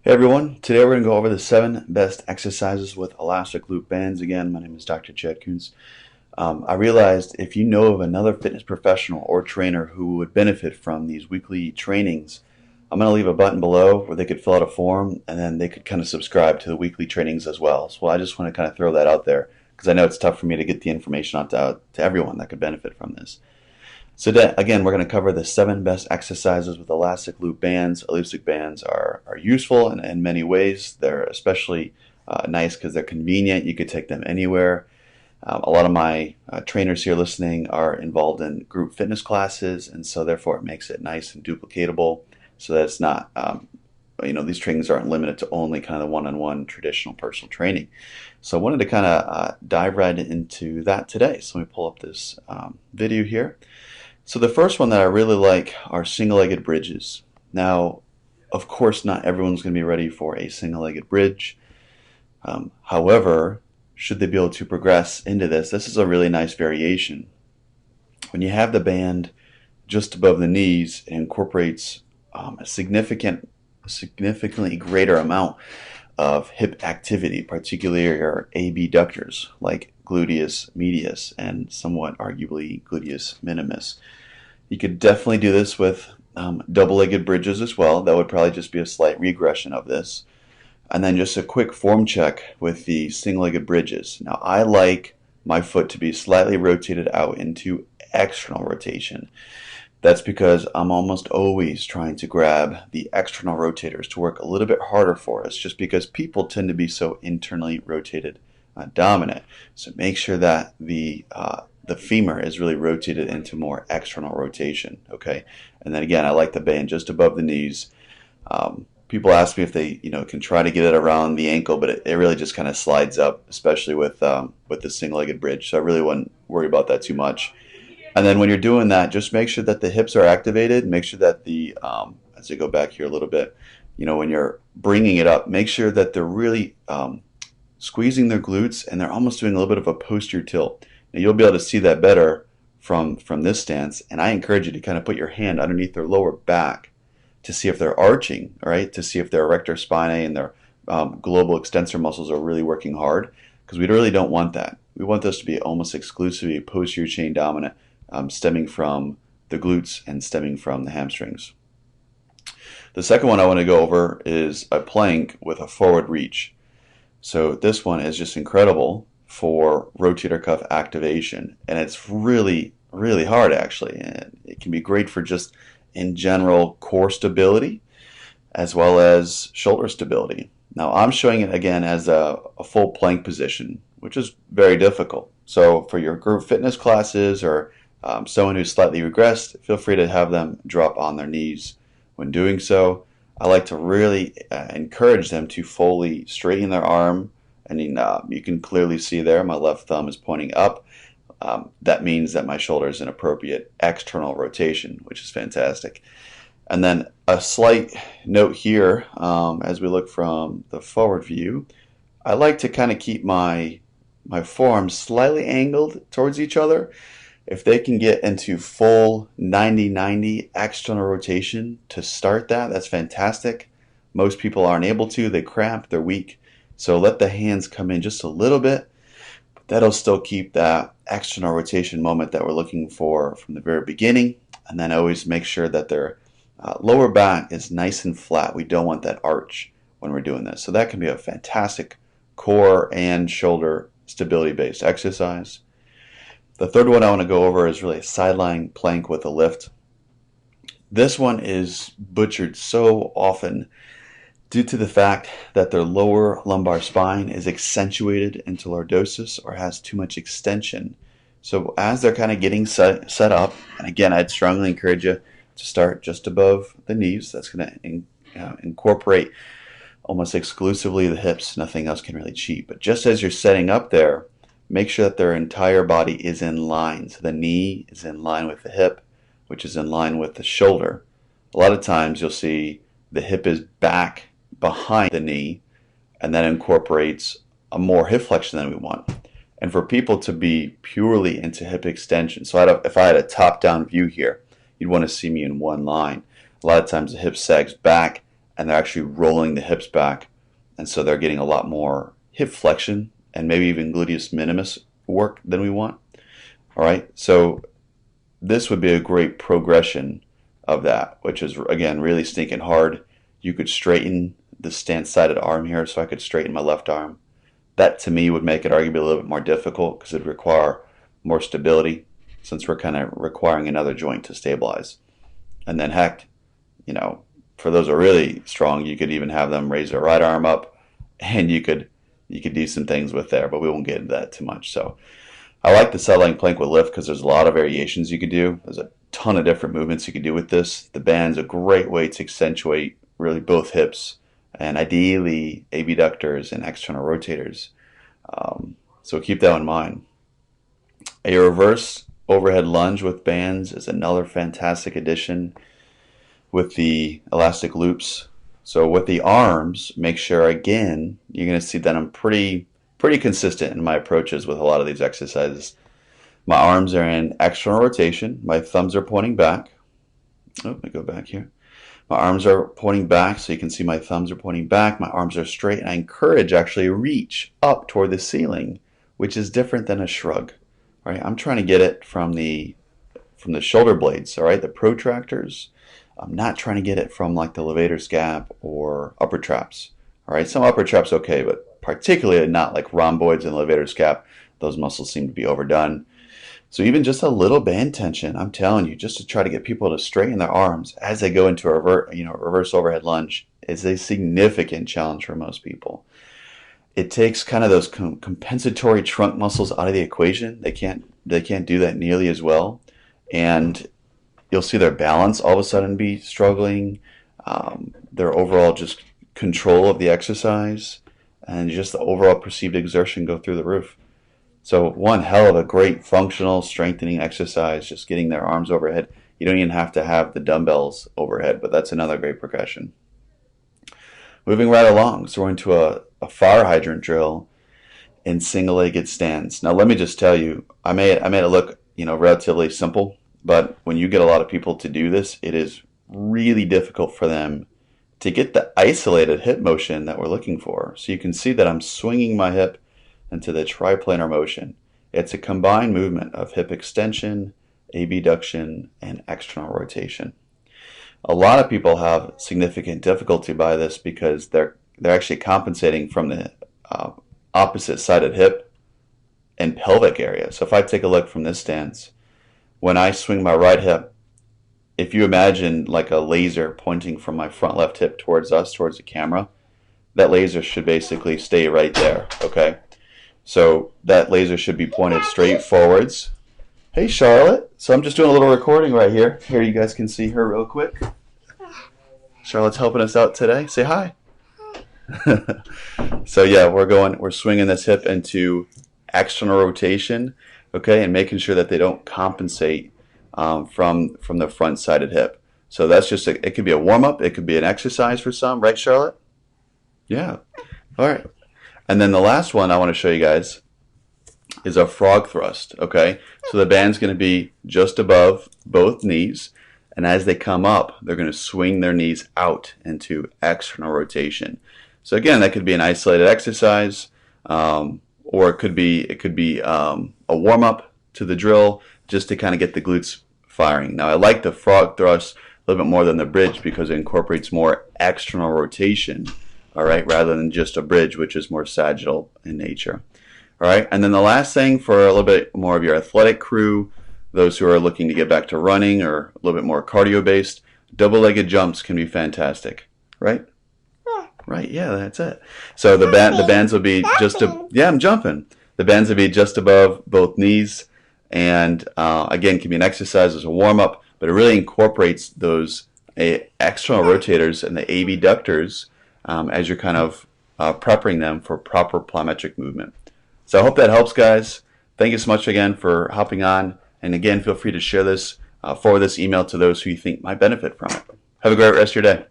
Hey everyone, today we're going to go over the 7 best exercises with elastic loop bands. Again, my name is Dr. Chad Kuntz. I realized if you know of another fitness professional or trainer who would benefit from these weekly trainings, I'm going to leave a button below where they could fill out a form and then they could kind of subscribe to the weekly trainings as well. So I just want to kind of throw that out there because I know it's tough for me to get the information out to everyone that could benefit from this. So again, we're going to cover the 7 best exercises with elastic loop bands. Elastic bands are useful in many ways. They're especially nice because they're convenient. You could take them anywhere. A lot of my trainers here listening are involved in group fitness classes, and so therefore it makes it nice and duplicatable so that it's not, these trainings aren't limited to only kind of the one-on-one traditional personal training. So I wanted to kind of dive right into that today. So let me pull up this video here. So the first one that I really like are single-legged bridges. Now, of course, not everyone's going to be ready for a single-legged bridge. However, should they be able to progress into this, this is a really nice variation. When you have the band just above the knees, it incorporates a significantly greater amount of hip activity, particularly your abductors like gluteus medius and somewhat arguably gluteus minimus. You could definitely do this with double-legged bridges as well. That would probably just be a slight regression of this. And then just a quick form check with the single-legged bridges. Now I like my foot to be slightly rotated out into external rotation. That's because I'm almost always trying to grab the external rotators to work a little bit harder for us, just because people tend to be so internally rotated dominant. So make sure that the femur is really rotated into more external rotation, okay? And then again, I like the band just above the knees. People ask me if they, can try to get it around the ankle, but it really just kind of slides up, especially with the single-legged bridge. So I really wouldn't worry about that too much. And then when you're doing that, just make sure that the hips are activated. Make sure that as I go back here a little bit, when you're bringing it up, make sure that they're really squeezing their glutes and they're almost doing a little bit of a posterior tilt. Now you'll be able to see that better from this stance. And I encourage you to kind of put your hand underneath their lower back to see if they're arching, all right? To see if their erector spinae and their global extensor muscles are really working hard, because we really don't want that. We want this to be almost exclusively posterior chain dominant, stemming from the glutes and stemming from the hamstrings. The second one I want to go over is a plank with a forward reach. So this one is just incredible for rotator cuff activation, and it's really, really hard actually. And it can be great for just in general core stability as well as shoulder stability. Now I'm showing it again as a full plank position, which is very difficult. So for your group fitness classes or someone who's slightly regressed, feel free to have them drop on their knees. When doing so, I like to really encourage them to fully straighten their arm. And you can clearly see there my left thumb is pointing up. That means that my shoulder is in appropriate external rotation, which is fantastic. And then a slight note here, as we look from the forward view, I like to kind of keep my forearms slightly angled towards each other. If they can get into full 90-90 external rotation to start that, that's fantastic. Most people aren't able to. They cramp, they're weak. So let the hands come in just a little bit. But that'll still keep that external rotation moment that we're looking for from the very beginning. And then always make sure that their lower back is nice and flat. We don't want that arch when we're doing this. So that can be a fantastic core and shoulder stability-based exercise. The third one I want to go over is really a sideline plank with a lift. This one is butchered so often due to the fact that their lower lumbar spine is accentuated into lordosis or has too much extension. So as they're kind of getting set up, and again, I'd strongly encourage you to start just above the knees. That's going to incorporate almost exclusively the hips. Nothing else can really cheat. But just as you're setting up there, make sure that their entire body is in line. So the knee is in line with the hip, which is in line with the shoulder. A lot of times you'll see the hip is back behind the knee, and that incorporates a more hip flexion than we want. And for people to be purely into hip extension, so if I had a top-down view here, you'd want to see me in one line. A lot of times the hip sags back, and they're actually rolling the hips back. And so they're getting a lot more hip flexion and maybe even gluteus minimus work than we want. All right, so this would be a great progression of that, which is, again, really stinking hard. You could straighten the stance-sided arm here, so I could straighten my left arm. That, to me, would make it arguably a little bit more difficult because it would require more stability, since we're kind of requiring another joint to stabilize. And then, heck, you know, for those who are really strong, you could even have them raise their right arm up, and you could do some things with there, but we won't get into that too much. So I like the side-lying plank with lift because there's a lot of variations you could do. There's a ton of different movements you could do with this. The band's a great way to accentuate really both hips and ideally abductors and external rotators. So keep that in mind. A reverse overhead lunge with bands is another fantastic addition with the elastic loops. So with the arms, make sure, again, you're going to see that I'm pretty consistent in my approaches with a lot of these exercises. My arms are in external rotation. My thumbs are pointing back. Oh, let me go back here. My arms are pointing back, so you can see my thumbs are pointing back. My arms are straight, and I encourage actually reach up toward the ceiling, which is different than a shrug. All right, I'm trying to get it from the shoulder blades. All right, the protractors. I'm not trying to get it from like the levator scap or upper traps. All right, some upper traps okay, but particularly not like rhomboids and levator scap. Those muscles seem to be overdone. So even just a little band tension, I'm telling you, just to try to get people to straighten their arms as they go into a reverse overhead lunge is a significant challenge for most people. It takes kind of those compensatory trunk muscles out of the equation. They can't do that nearly as well, and you'll see their balance all of a sudden be struggling, their overall just control of the exercise, and just the overall perceived exertion go through the roof. So one hell of a great functional strengthening exercise, just getting their arms overhead. You don't even have to have the dumbbells overhead, but that's another great progression. Moving right along, so we're into a fire hydrant drill in single-legged stands. Now let me just tell you, I made it look relatively simple, but when you get a lot of people to do this, it is really difficult for them to get the isolated hip motion that we're looking for. So you can see that I'm swinging my hip into the triplanar motion. It's a combined movement of hip extension, abduction, and external rotation. A lot of people have significant difficulty by this because they're actually compensating from the opposite sided hip and pelvic area. So if I take a look from this stance, when I swing my right hip, if you imagine like a laser pointing from my front left hip towards us, towards the camera, that laser should basically stay right there, okay? So that laser should be pointed straight forwards. Hey, Charlotte. So I'm just doing a little recording right here. Here you guys can see her real quick. Charlotte's helping us out today. Say hi. So yeah, we're swinging this hip into external rotation, okay, and making sure that they don't compensate from the front-sided hip. So that's just it could be a warm-up, it could be an exercise for some, right, Charlotte? Yeah. All right. And then the last one I want to show you guys is a frog thrust, okay? So the band's going to be just above both knees, and as they come up, they're going to swing their knees out into external rotation. So again, that could be an isolated exercise, or it could be a warm-up to the drill just to kind of get the glutes firing. Now I like the frog thrust a little bit more than the bridge because it incorporates more external rotation, all right, rather than just a bridge, which is more sagittal in nature. All right, and then the last thing for a little bit more of your athletic crew, those who are looking to get back to running or a little bit more cardio-based, double-legged jumps can be fantastic, right? Right, yeah, that's it. So the bands will be yeah, I'm jumping. The bands will be just above both knees, and again, can be an exercise as a warm-up, but it really incorporates those external rotators and the abductors as you're kind of prepping them for proper plyometric movement. So I hope that helps, guys. Thank you so much again for hopping on, and again, feel free to share this, forward this email to those who you think might benefit from it. Have a great rest of your day.